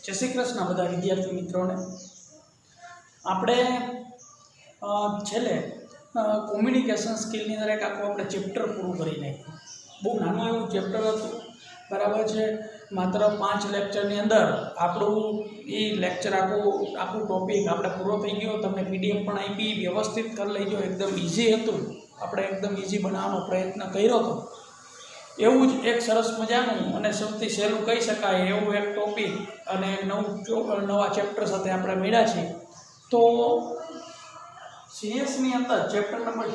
जय श्री कृष्ण बधा विद्यार्थी मित्रों ने આપણે છેલ્લે કોમ્યુનિકેશન સ્કિલની અંદર એક આખું આપણે ચેપ્ટર પૂરું કરી નાખ્યું। બહુ નાનું એવું ચેપ્ટર હતું, બરાબર છે। માત્ર 5 લેક્ચરની અંદર આપણું એ લેક્ચર આખું ટોપિક આપણે પૂરો થઈ ગયો। તમને પીડીએફ પણ આપી, વ્યવસ્થિત કરી લેજો। એકદમ ઇઝી હતું, આપણે એકદમ ઇઝી બનાવવાનો પ્રયત્ન કર્યો હતો। એવું જ એક સરસ મજાનું અને સૌથી સહેલું કહી શકાય એવું એક ટોપિક અને નવા ચેપ્ટર સાથે આપણે મળ્યા છીએ। તો સીએસની અંદર ચેપ્ટર નંબર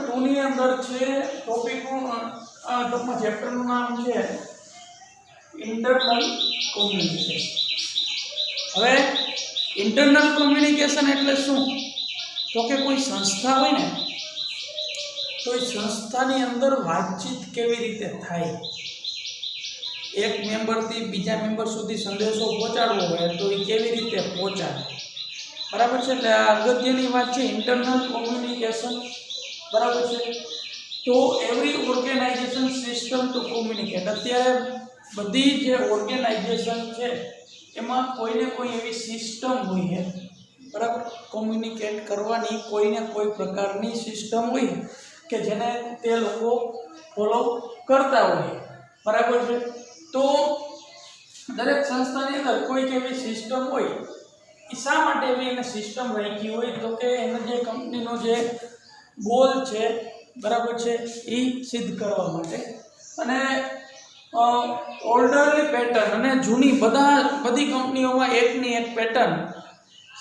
2 ની અંદર છે ટોપિકનું ટૂંકમાં ચેપ્ટરનું નામ છે ઇન્ટરનલ કોમ્યુનિકેશન। હવે ઇન્ટરનલ કોમ્યુનિકેશન એટલે શું? તો કે કોઈ સંસ્થા હોય ને તો એ સંસ્થાની અંદર વાતચીત કેવી રીતે થાય, એક મેમ્બરથી બીજા મેમ્બર સુધી સંદેશો પહોંચાડવો હોય તો એ કેવી રીતે પહોંચાડે, બરાબર છે। એટલે આ અગત્યની વાત છે ઇન્ટરનલ કોમ્યુનિકેશન, બરાબર છે। તો every organisation system to communicate, અત્યારે બધી જે ઓર્ગેનાઇઝેશન છે એમાં કોઈને કોઈ એવી સિસ્ટમ હોય છે, બરાબર, કોમ્યુનિકેટ કરવાની કોઈને કોઈ પ્રકારની સિસ્ટમ હોય કે જેને તે લોકો ફોલો કરતા હોય, બરાબર છે। તો દરેક સંસ્થાની અંદર કોઈક એવી સિસ્ટમ હોય, એ શા માટે એવી એને સિસ્ટમ રાખી હોય તો કે એને જે કંપનીનો જે ગોલ છે, બરાબર છે, એ સિદ્ધ કરવા માટે। અને ઓલ્ડરલી પેટર્ન અને જૂની બધી કંપનીઓમાં એકની એક પેટર્ન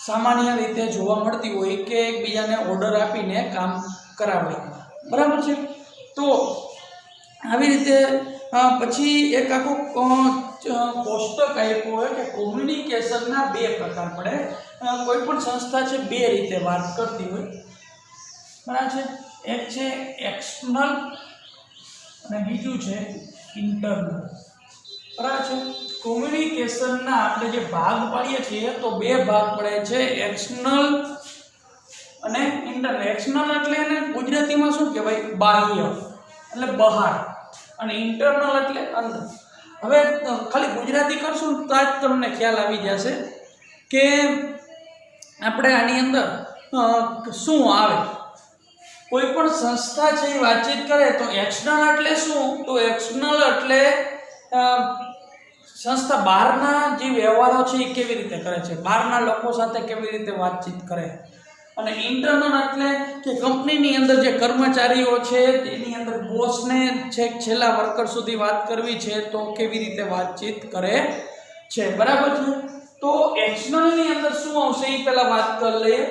સામાન્ય રીતે જોવા મળતી હોય કે એકબીજાને ઓર્ડર આપીને કામ કરાવે, બરાબર છે। તો આવી રીતે પછી એક આખું કોષ્ટક આપ્યું હોય કે કોમ્યુનિકેશનના 2 પ્રકાર પડે। કોઈ પણ સંસ્થા છે 2 રીતે વાત કરતી હોય, બરાબર છે। એક છે એક્સટર્નલ અને બીજું છે ઇન્ટરનલ, બરાબર છે। કોમ્યુનિકેશનના આપણે જે ભાગ પાડીએ છીએ તો 2 ભાગ પડે છે, એક્સટર્નલ અને ઇન્ટરનલ। એક્સટર્નલ એટલે એને ગુજરાતીમાં શું કહેવાય? બાહ્ય, એટલે બહાર, અને ઇન્ટરનલ એટલે અંદર। હવે ખાલી ગુજરાતી કરશું તો જ તમને ખ્યાલ આવી જશે કે આપણે આની અંદર શું આવે। કોઈ પણ સંસ્થા છે એ વાતચીત કરે તો એક્સટર્નલ એટલે શું? તો એક્સટર્નલ એટલે સંસ્થા બહારના જે વ્યવહારો છે એ કેવી રીતે કરે છે, બહારના લોકો સાથે કેવી રીતે વાતચીત કરે। અને ઇન્ટરનલ એટલે કે કંપનીની અંદર જે કર્મચારીઓ છે એની અંદર બોસને છેક છેલ્લા વર્કર સુધી વાત કરવી છે તો કેવી રીતે વાતચીત કરે છે, બરાબર છે। તો એક્સટર્નલની અંદર શું આવશે એ પહેલા વાત કરી લઈએ।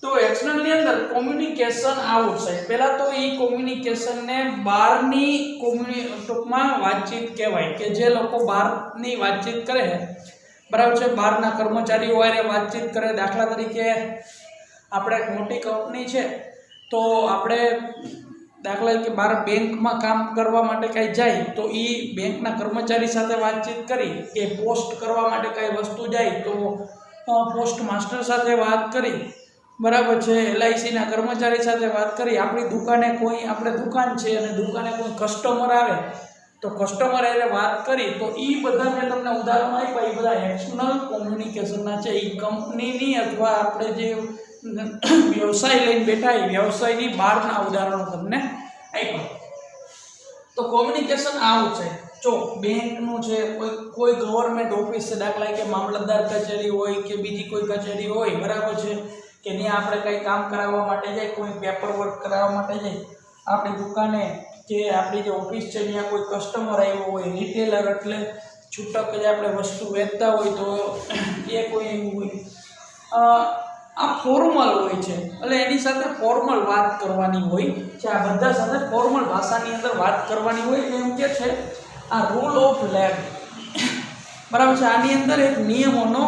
તો એક્સટર્નલની અંદર કોમ્યુનિકેશન આવશે। પહેલા તો એ કોમ્યુનિકેશનને બહારની ટૂંકમાં વાતચીત કહેવાય કે જે લોકો બહારની વાતચીત કરે, બરાબર છે, બહારના કર્મચારીઓ હારે વાતચીત કરે। દાખલા તરીકે આપણે એક મોટી કંપની છે તો આપણે દાખલા તરીકે બહાર બેંકમાં કામ કરવા માટે કાંઈ જાય તો એ બેંકના કર્મચારી સાથે વાતચીત કરી, કે પોસ્ટ કરવા માટે કાંઈ વસ્તુ જાય તો પોસ્ટ માસ્ટર સાથે વાત કરી, બરાબર છે, LICના કર્મચારી સાથે વાત કરી। આપણી દુકાને આપણે દુકાન છે અને દુકાને કોઈ કસ્ટમર આવે તો કસ્ટમર એને વાત કરી, તો એ બધા મેં તમને ઉદાહરણ આપ્યા, એ બધા એક્સટર્નલ કોમ્યુનિકેશનના છે। એ કંપનીની અથવા આપણે જે વ્યવસાય લઈને બેઠા એ વ્યવસાયની બહારના ઉદાહરણો તમને આપ્યા। તો કોમ્યુનિકેશન આવું છે। જો બેંકનું છે, કોઈ ગવર્મેન્ટ ઓફિસ છે, દાખલા કે મામલતદાર કચેરી હોય કે બીજી કોઈ કચેરી હોય, બરાબર છે, કે ત્યાં આપણે કંઈ કામ કરાવવા માટે જાય, કોઈ પેપર વર્ક કરાવવા માટે જાય, આપણી દુકાને કે આપણી જે ઓફિસ છે ત્યાં કોઈ કસ્ટમર આવ્યો હોય, રિટેલર એટલે છૂટક જે આપણે વસ્તુ વેચતા હોય તો એ કોઈ એવું હોય, આ ફોર્મલ હોય છે, એટલે એની સાથે ફોર્મલ વાત કરવાની હોય છે। આ બધા સાથે ફોર્મલ ભાષાની અંદર વાત કરવાની હોય, એમ કે છે આ રૂલ ઓફ લેગ, બરાબર છે। આની અંદર એક નિયમોનો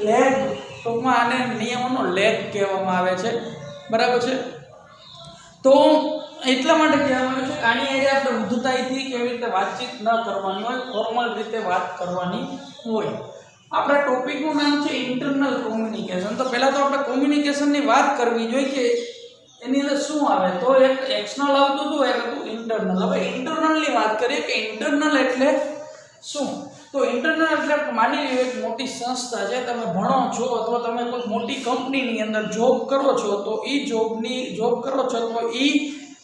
લેગ, ટૂંકમાં આને નિયમોનો લેગ કહેવામાં આવે છે, બરાબર છે। તો એટલા માટે કહેવામાં આવે છે કે આની અંદર આપણે ઉદ્ધતાઈથી કેવી રીતે વાતચીત ન કરવાની હોય, ફોર્મલ રીતે વાત કરવાની હોય। આપણા ટોપિકનું નામ છે ઇન્ટરનલ કોમ્યુનિકેશન। તો પહેલાં તો આપણે કોમ્યુનિકેશનની વાત કરવી જોઈએ કે એની અંદર શું આવે। તો એક એક્સટર્નલ આવતું હતું, એક હતું ઇન્ટરનલ। હવે ઇન્ટરનલની વાત કરીએ કે ઇન્ટરનલ એટલે શું? તો ઇન્ટરનલ એટલે માની લો એક મોટી સંસ્થા છે, તમે ભણો છો અથવા તમે કોઈ મોટી કંપનીની અંદર જોબ કરો છો, તો એ જોબ કરો છો તો એ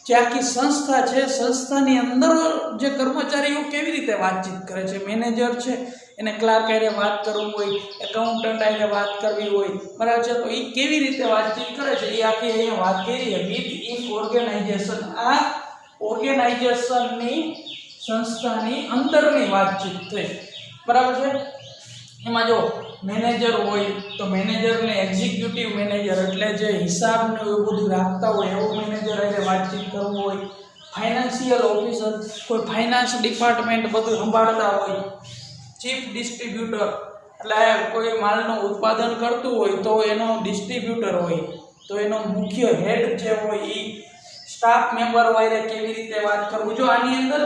જે આખી સંસ્થા છે, સંસ્થાની અંદર જે કર્મચારીઓ કેવી રીતે વાતચીત કરે છે, મેનેજર છે એને ક્લાર્ક હારે વાત કરવું હોય, એકાઉન્ટન્ટ હારે વાત કરવી હોય, બરાબર છે, તો એ કેવી રીતે વાતચીત કરે છે એ આખી અહીંયા વાત કરી છે વિથ ઇન ઓર્ગેનાઇઝેશન. આ ઓર્ગેનાઇઝેશનની સંસ્થાની અંદરની વાતચીત થઈ, બરાબર છે. એમાં જો મેનેજર હોય તો મેનેજરને એક્ઝિક્યુટિવ મેનેજર એટલે જે હિસાબને એવું બધું રાખતા હોય એવો મેનેજર હારે વાતચીત કરવું હોય. ફાઇનાન્શિયલ ઓફિસર કોઈ ફાઇનાન્સ ડિપાર્ટમેન્ટ બધું સંભાળતા હોય. ચીફ ડિસ્ટ્રીબ્યુટર એટલે કોઈ માલનું ઉત્પાદન કરતું હોય તો એનો ડિસ્ટ્રીબ્યુટર હોય, તો એનો મુખ્ય હેડ જે હોય એ સ્ટાફ મેમ્બર હોય કેવી રીતે વાત કરવું. જો આની અંદર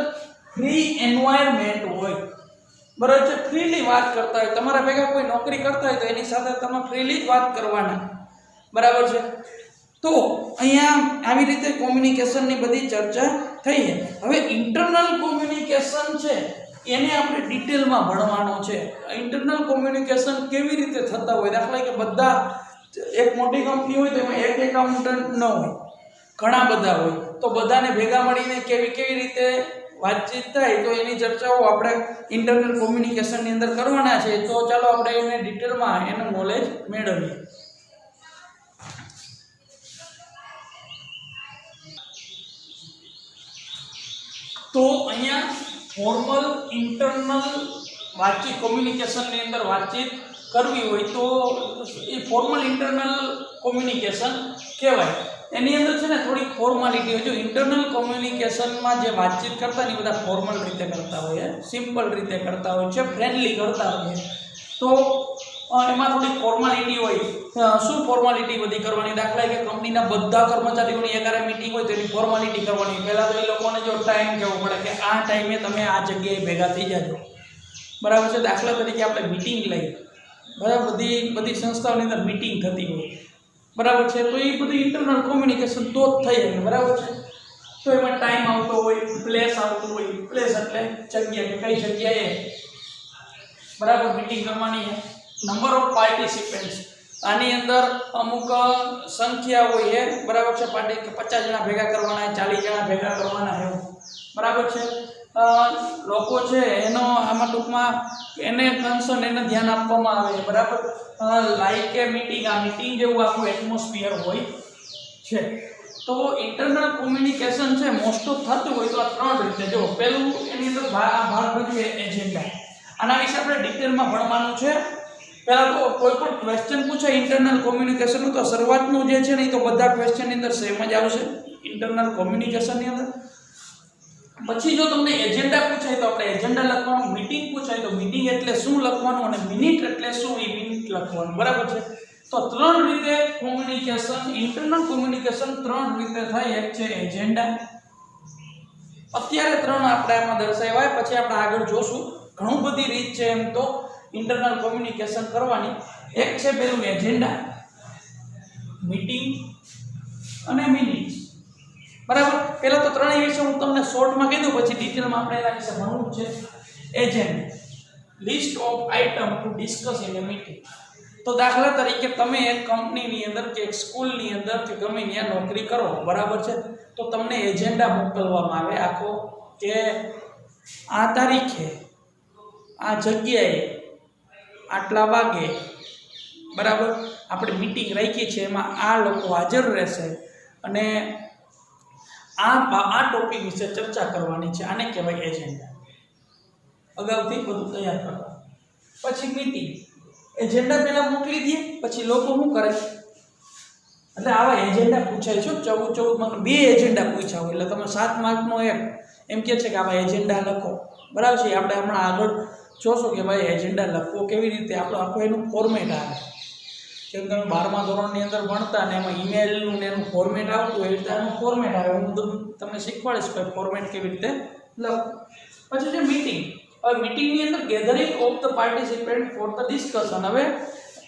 ફ્રી એન્વાયરમેન્ટ હોય, બરાબર છે, ફ્રીલી વાત કરતા હોય, તમારા ભેગા કોઈ નોકરી કરતા હોય તો એની સાથે તમે ફ્રીલી જ વાત કરવાના, બરાબર છે. તો અહીંયા આવી રીતે કોમ્યુનિકેશનની બધી ચર્ચા થઈ છે. હવે ઇન્ટરનલ કોમ્યુનિકેશન છે એને આપણે ડિટેલમાં ભણવાનો છે. ઇન્ટરનલ કોમ્યુનિકેશન કેવી રીતે થતા હોય, દાખલા કે બધા એક મોટી કંપની હોય તો એમાં એક એકાઉન્ટન્ટ ન હોય, ઘણા બધા હોય, તો બધાને ભેગા મળીને કેવી રીતે વાતચીત થાય તો એની ચર્ચાઓ આપણે ઇન્ટરનલ કોમ્યુનિકેશનની અંદર કરવાના છે. તો ચાલો આપણે એને ડિટેલમાં એનું નોલેજ મેળવીએ. તો અહીંયા ફોર્મલ ઇન્ટરનલ વાતચીત કોમ્યુનિકેશનની અંદર વાતચીત કરવી હોય તો એ ફોર્મલ ઇન્ટરનલ કોમ્યુનિકેશન કહેવાય. એની અંદર છે ને થોડીક ફોર્માલિટી હોય. જો ઇન્ટરનલ કોમ્યુનિકેશનમાં જે વાતચીત કરતા ને બધા ફોર્મલ રીતે કરતા હોય, સિમ્પલ રીતે કરતા હોય છે, ફ્રેન્ડલી કરતા હોય, તો એમાં થોડીક ફોર્માલિટી હોય. શું ફોર્માલિટી બધી કરવાની, દાખલા કે કંપનીના બધા કર્મચારીઓની એકારે મિટિંગ હોય તો એની ફોર્માલિટી કરવાની. પહેલાં તો એ લોકોને જો ટાઈમ કહેવો પડે કે આ ટાઈમે તમે આ જગ્યાએ ભેગા થઈ જાજો, બરાબર છે. દાખલા તરીકે આપણે મિટિંગ લઈએ, બરાબર, બધી સંસ્થાઓની અંદર મિટિંગ થતી હોય, બરાબર છે, તો એ બધું ઇન્ટરનલ કોમ્યુનિકેશન તો જ થઈ જાય, બરાબર છે. તો એમાં ટાઈમ આવતો હોય, પ્લેસ આવતું હોય. પ્લેસ એટલે જગ્યા કે કઈ જગ્યાએ બરાબર મિટિંગ કરવાની છે. નંબર ઓફ પાર્ટિસિપેન્ટ્સ આની અંદર અમુક સંખ્યા હોય છે, બરાબર છે. 50 જણા ભેગા કરવાના, 40 જણા ભેગા કરવાના એવું, બરાબર છે. લોકો છે એનો આમાં ટૂંકમાં એને કન્સર્ન એને ધ્યાન આપવામાં આવે, બરાબર. લાઈક કે મિટિંગ, આ મિટિંગ જેવું આખું એટમોસ્ફિયર હોય છે. તો ઇન્ટરનલ કોમ્યુનિકેશન છે મોસ્ટ ઓફ થતું હોય તો આ 3 રીતે. જો પહેલું એની અંદર ભાગ ભજવે એજન્ડા. આના વિશે આપણે ડિટેલમાં ભણવાનું છે. પહેલાં તો કોઈ પણ ક્વેશ્ચન પૂછાય ઇન્ટરનલ કોમ્યુનિકેશનનું તો શરૂઆતનું જે છે ને એ તો બધા ક્વેશ્ચનની અંદર સેમ જ આવશે ઇન્ટરનલ કોમ્યુનિકેશનની અંદર. પછી જો તમને એજન્ડા પૂછાય તો આપણે એજન્ડા લખવાનું, મીટિંગ પૂછાય તો મીટિંગ એટલે શું લખવાનું, અને મિનિટ એટલે શું એ મિનિટ લખવાનું, બરાબર છે. તો 3 રીતે કોમ્યુનિકેશન, ઇન્ટરનલ કોમ્યુનિકેશન 3 રીતે થાય. એક છે એજન્ડા, અત્યારે 3 આપણે આમાં દર્શાવ્યા, પછી આપણે આગળ જોશું. ઘણું બધી રીત છે એમ તો ઇન્ટરનલ કોમ્યુનિકેશન કરવાની. એક છે પેલું એજન્ડા, મીટિંગ અને મિનિટ્સ, બરાબર. પહેલાં તો 3 વિશે હું તમને શોર્ટમાં કહી દઉં, પછી ડિટેલમાં આપણે એના વિશે ભણવું છે. Agenda, list of item to discuss in A meeting. તો દાખલા તરીકે તમે એક કંપનીની અંદર કે એક સ્કૂલની અંદર કે ગમે ત્યાં નોકરી કરો, બરાબર છે, તો તમને એજન્ડા મોકલવામાં આવે આખો કે આ તારીખે આ જગ્યાએ આટલા વાગે, બરાબર, આપણે મીટિંગ રાખી છે, એમાં આ લોકો હાજર રહેશે અને આ ટોપિક વિશે ચર્ચા કરવાની છે. આને કહેવાય એજન્ડા. અગાઉથી બધું તૈયાર કરવા. પછી મીટિંગ, એજન્ડા પહેલાં મોકલી દઈએ, પછી લોકો શું કરે, એટલે આવા એજન્ડા પૂછાય છે. 14 માં 2 એજન્ડા પૂછ્યા હોય એટલે તમે 7 માર્કનો એક એમ કહે છે કે આવા એજન્ડા લખો, બરાબર છે. આપણે હમણાં આગળ જોશો કે ભાઈ એજન્ડા લખવો કેવી રીતે, આપણો આખો એનું ફોર્મેટ આવે. જેમ તમે 12મા ધોરણની અંદર ભણતા ને એમાં ઈમેલનું ને એનું ફોર્મેટ આવતું હોય, એ રીતે આનું ફોર્મેટ આવે. હું બધું તમને શીખવાડીશ કે ફોર્મેટ કેવી રીતે લખો. પછી છે મીટિંગ. હવે મીટિંગની અંદર gathering of the participant for the discussion. હવે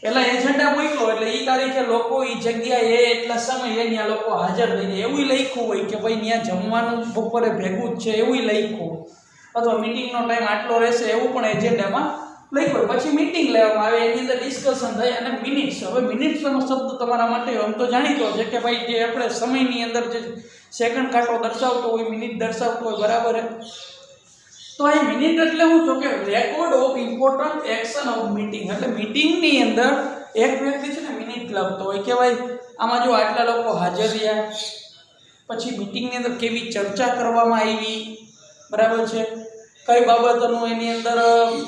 પહેલાં એજન્ડા મોકલો એટલે એ તારીખે લોકો એ જગ્યાએ એટલા સમયે ત્યાં લોકો હાજર થઈ જાય એવું લખ્યું હોય કે ભાઈ ત્યાં જમવાનું બપોરે ભેગું જ છે એવું લખ્યું. અથવા મીટિંગનો ટાઈમ આટલો રહેશે એવું પણ એજન્ડામાં લખ્યું હોય. પછી મીટિંગ લેવામાં આવે, એની અંદર ડિસ્કશન થાય અને મિનિટ્સ. હવે મિનિટ્સનો શબ્દ તમારા માટે આમ તો જાણીતો છે કે ભાઈ જે આપણે સમયની અંદર જે સેકન્ડ કાંટો દર્શાવતો હોય, મિનિટ દર્શાવતો હોય, બરાબર. તો એ મિનિટ એટલે હું છું કે record of important action of meeting. એટલે મીટિંગની અંદર એક વ્યક્તિ છે ને મિનિટ લખતો હોય કે ભાઈ આમાં જો આટલા લોકો હાજર રહ્યા, પછી મીટિંગની અંદર કેવી ચર્ચા કરવામાં આવી, બરાબર છે, કઈ બાબતોનું એની અંદર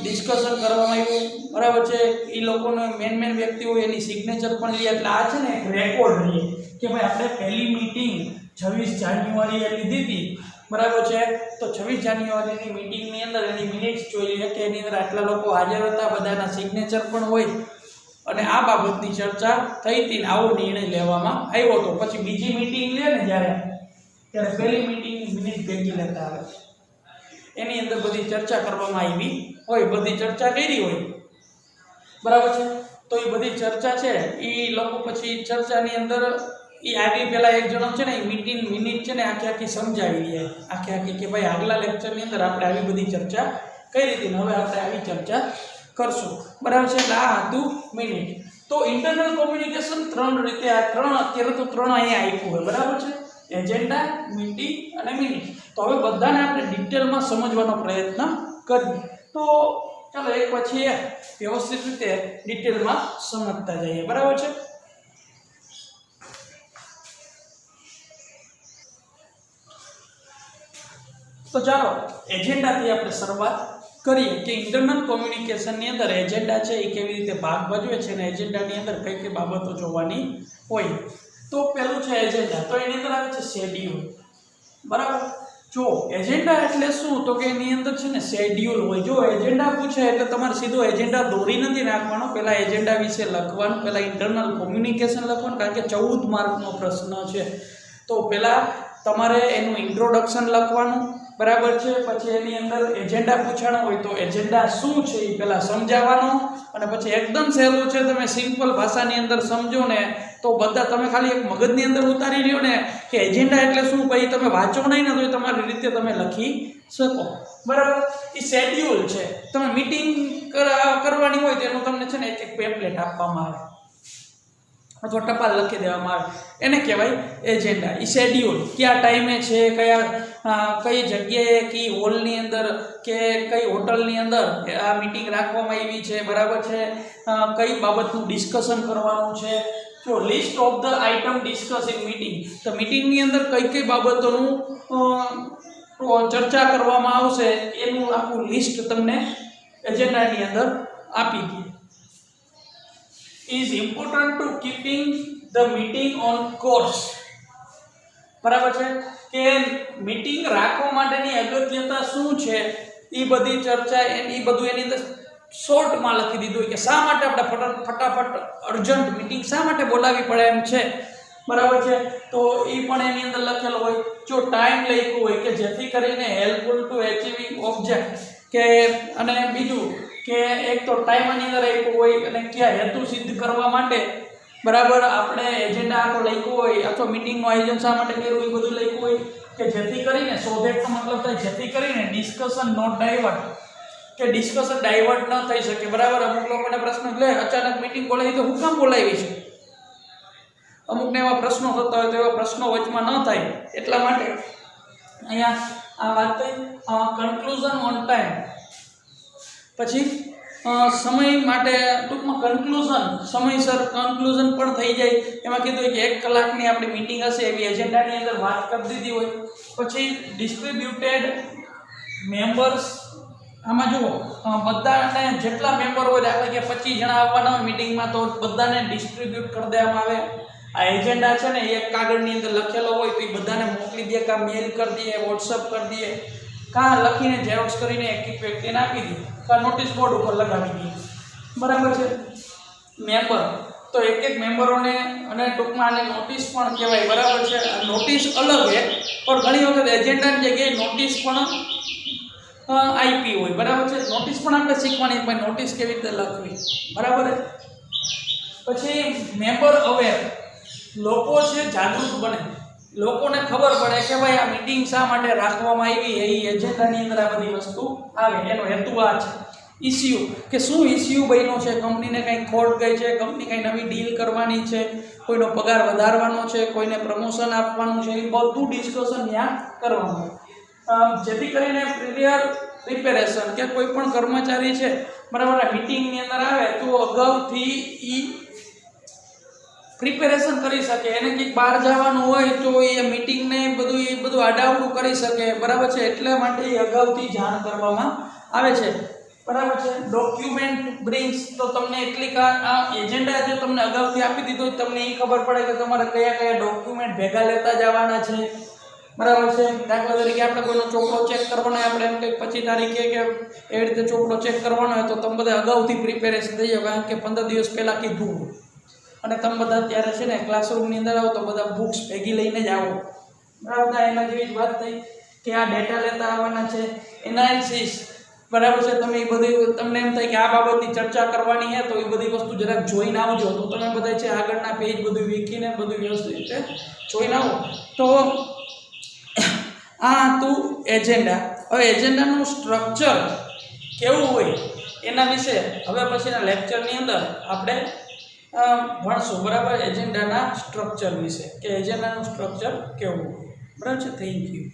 ડિસ્કશન કરવામાં આવ્યું, બરાબર છે, એ લોકોનો મેન વ્યક્તિ હોય એની સિગ્નેચર પણ લે. એટલે આ છે ને એક રેકોર્ડ રહે કે ભાઈ આપણે પહેલી મીટિંગ 26 જાન્યુઆરીએ લીધી હતી, બરાબર છે. તો 26 જાન્યુઆરીની મીટિંગની અંદર એની મિનિટ્સ જોઈ લઈએ કે એની અંદર આટલા લોકો હાજર હતા, બધાના સિગ્નેચર પણ હોય અને આ બાબતની ચર્ચા થઈ હતી ને આવો નિર્ણય લેવામાં આવ્યો હતો. પછી બીજી મીટિંગ લે ને ત્યારે પહેલી મીટિંગની મિનિટ ભેગી લેતા આવે, એની અંદર બધી ચર્ચા કરવામાં આવી હોય, બધી ચર્ચા કરી હોય, બરાબર છે. તો એ બધી ચર્ચા છે એ લોકો પછી ચર્ચાની અંદર એ આગલી પહેલાં એક જણો છે ને એ મિનિટ છે ને આખી સમજાવી દે, આખી કે ભાઈ આગલા લેક્ચરની અંદર આપણે આવી બધી ચર્ચા કરી હતી ને હવે આપણે આવી ચર્ચા કરશું, બરાબર છે. એટલે આ હતું મિનિટ. તો ઇન્ટરનલ કોમ્યુનિકેશન 3 રીતે, આ 3 અત્યારે તો 3 અહીંયા આપ્યું હોય, બરાબર છે, એજન્ડા, મીટિંગ અને મિનિટ. તો હવે બધાને આપણે ડિટેલમાં સમજવાનો પ્રયત્ન કરીએ. તો ચાલો એક પછી એક વ્યવસ્થિત રીતે ડિટેલમાં સમજતા જઈએ, બરાબર છે. તો ચાલો એજન્ડાથી આપણે શરૂઆત કરીએ કે ઇન્ટરનલ કોમ્યુનિકેશનની અંદર એજન્ડા છે એ કેવી રીતે ભાગ ભજવે છે અને એજન્ડાની અંદર કઈ કઈ બાબતો જોવાની હોય. તો પહેલું છે એજન્ડા. તો એની અંદર આવે છે શેડ્યુલ, બરાબર. જો એજન્ડા એટલે શું, તો કે એની અંદર છે ને શેડ્યુલ હોય. જો એજન્ડા પૂછે એટલે તમારે સીધો એજન્ડા દોરી નથી નાખવાનો, પહેલાં એજન્ડા વિશે લખવાનું, પહેલાં ઇન્ટરનલ કોમ્યુનિકેશન લખવાનું, કારણ કે 14 માર્કનો પ્રશ્ન છે. તો પહેલાં તમારે એનું ઇન્ટ્રોડક્શન લખવાનું, બરાબર છે. પછી એની અંદર એજન્ડા પૂછાણો હોય તો એજન્ડા શું છે એ પહેલાં સમજાવવાનો, અને પછી એકદમ સહેલું છે, તમે સિમ્પલ ભાષાની અંદર સમજો ને તો બધા તમે ખાલી એક મગજની અંદર ઉતારી લ્યો ને કે એજન્ડા એટલે શું, પછી તમે વાંચો નહીં ને તો એ તમારી રીતે તમે લખી શકો, બરાબર. એ શેડ્યુલ છે. તમે મીટિંગ કરવાની હોય તો એનું તમને છે ને એક પેમ્પલેટ આપવામાં આવે અથવા ટપાલ લખી દેવામાં આવે, એને કહેવાય એજન્ડા. એ શેડ્યુલ કયા ટાઈમે છે, કઈ જગ્યાએ, કઈ હોલની અંદર કે કઈ હોટલની અંદર આ મીટિંગ રાખવામાં આવી છે, બરાબર છે, કઈ બાબતનું ડિસ્કશન કરવાનું છે. જો list of the item discuss in meeting, તો મીટિંગની અંદર કઈ કઈ બાબતોનું ચર્ચા કરવામાં આવશે એનું આખું લિસ્ટ તમને એજન્ડાની અંદર આપી દે. is important to keeping the meeting on course, બરાબર છે, કે મીટિંગ રાખવા માટેની અગત્યતા શું છે એ બધી ચર્ચા એ બધું એની અંદર શોર્ટમાં લખી દીધું હોય કે શા માટે આપણે ફટાફટ અર્જન્ટ મીટિંગ શા માટે બોલાવવી પડે એમ છે, બરાબર છે. તો એ પણ એની અંદર લખેલો હોય. જો ટાઈમ લખ્યું હોય કે જેથી કરીને હેલ્પફુલ ટુ એચિવિંગ ઓબ્જેક્ટ, કે અને બીજું કે એક તો ટાઈમની અંદર આપ્યું હોય અને કયા હેતુ સિદ્ધ કરવા માટે, બરાબર, આપણે એજન્ડા આખો લખ્યો હોય અથવા મીટિંગનું આયોજન શા માટે કર્યું એ બધું લખ્યું હોય કે જેથી કરીને સોધેટનો મતલબ થાય જેથી કરીને ડિસ્કશન નોટ ડાયવર્ટ, કે ડિસ્કશન ડાયવર્ટ ન થઈ શકે, બરાબર. અમુક લોકોને પ્રશ્ન લે અચાનક મીટિંગ બોલાવી તો હું કામ બોલાવી છે, અમુકને એવા પ્રશ્નો થતા હોય તો એવા પ્રશ્નો વચમાં ન થાય એટલા માટે અહીંયા આ વાત થઈ. કન્ક્લુઝન ઓન ટાઈમ, પછી સમય માટે ટૂંકમાં કન્ક્લુઝન, સમયસર કન્ક્લુઝન પણ થઈ જાય. એમાં કીધું કે 1 કલાકની આપણી મીટિંગ હશે એવી એજન્ડાની અંદર વાત કરી દીધી હોય. પછી ડિસ્ટ્રીબ્યુટેડ મેમ્બર્સ, આમાં જુઓ બધાને જેટલા મેમ્બર હોય, દાખલા કે 25 જણા આવવાના હોય મીટિંગમાં તો બધાને ડિસ્ટ્રીબ્યુટ કરી દેવામાં આવે. આ એજન્ડા છે ને એક કાગળની અંદર લખેલો હોય તો એ બધાને મોકલી દે, કાં મેલ કરી દઈએ, વોટ્સઅપ કરી દઈએ, કાં લખીને ઝેરોક્સ કરીને એક વ્યક્તિને આપી દઈએ, કાં નોટિસ બોર્ડ ઉપર લગાવી દઈએ, બરાબર છે. મેમ્બર તો એક મેમ્બરોને, અને ટૂંકમાં આને નોટિસ પણ કહેવાય, બરાબર છે. નોટિસ અલગ છે પણ ઘણી વખત એજન્ડાની જગ્યાએ નોટિસ પણ આપી હોય, બરાબર છે. નોટિસ પણ આપણે શીખવાની ભાઈ નોટિસ કેવી રીતે લખવી, બરાબર. પછી મેમ્બર અવેર, લોકો છે જાગૃત બને, લોકોને ખબર પડે કે ભાઈ આ મીટિંગ શા માટે રાખવામાં આવી, એ એજન્ડાની અંદર આ બધી વસ્તુ આવે. એનો હેતુ આ છે. ઇસ્યુ કે શું ઇસ્યુ બન્યો છે, કંપનીને કંઈ ખોટ ગઈ છે, કંપની કંઈ નવી ડીલ કરવાની છે, કોઈનો પગાર વધારવાનો છે, કોઈને પ્રમોશન આપવાનું છે, એ બધું ડિસ્કશન ત્યાં કરવાનું. જેથી કરીને પ્રિપેરેશન કે કોઈ પણ કર્મચારી છે બરાબર આ મીટિંગની અંદર આવે તો અગાઉથી એ પ્રિપેરેશન કરી શકે. એને કંઈક બહાર જવાનું હોય તો એ મીટિંગને બધું આડાવડું કરી શકે બરાબર છે. એટલા માટે એ અગાઉથી જાણ કરવામાં આવે છે બરાબર છે. ડોક્યુમેન્ટ બ્રિંગ્સ તો તમને એટલી આ એજન્ડા જો તમને અગાઉથી આપી દીધો તમને એ ખબર પડે કે તમારે કયા કયા ડોક્યુમેન્ટ ભેગા લેતા જવાના છે બરાબર છે. દાખલા તરીકે આપણે કોઈનો ચોપડો ચેક કરવાનો હોય, આપણે એમ કંઈક 25 તારીખે કે એવી રીતે ચોપડો ચેક કરવાનો હોય તો તમે બધા અગાઉથી પ્રિપેરેશન થઈ જાવ, કારણ કે 15 દિવસ પહેલાં કીધું. અને તમે બધા ત્યારે છે ને ક્લાસરૂમની અંદર આવો તો બધા બુક્સ ભેગી લઈને જ આવો બરાબર. એના જેવી જ વાત થઈ કે આ ડેટા લેતા આવવાના છે. એનાલિસિસ બરાબર છે. તમે એ બધી તમને એમ થાય કે આ બાબતની ચર્ચા કરવાની છે તો એ બધી વસ્તુ જરાક જોઈને આવજો. તો તમે બધા છે આગળના પેજ બધું વીખીને બધું વ્યવસ્થિત રીતે જોઈને આવો. તો આ હતું એજન્ડા. હવે એજન્ડાનું સ્ટ્રક્ચર કેવું હોય એના વિશે હવે પછીના લેક્ચરની અંદર આપણે ભણશું બરાબર. એજન્ડાના સ્ટ્રક્ચર વિશે કે એજન્ડાનું સ્ટ્રક્ચર કેવું હોય બરાબર છે. Thank you.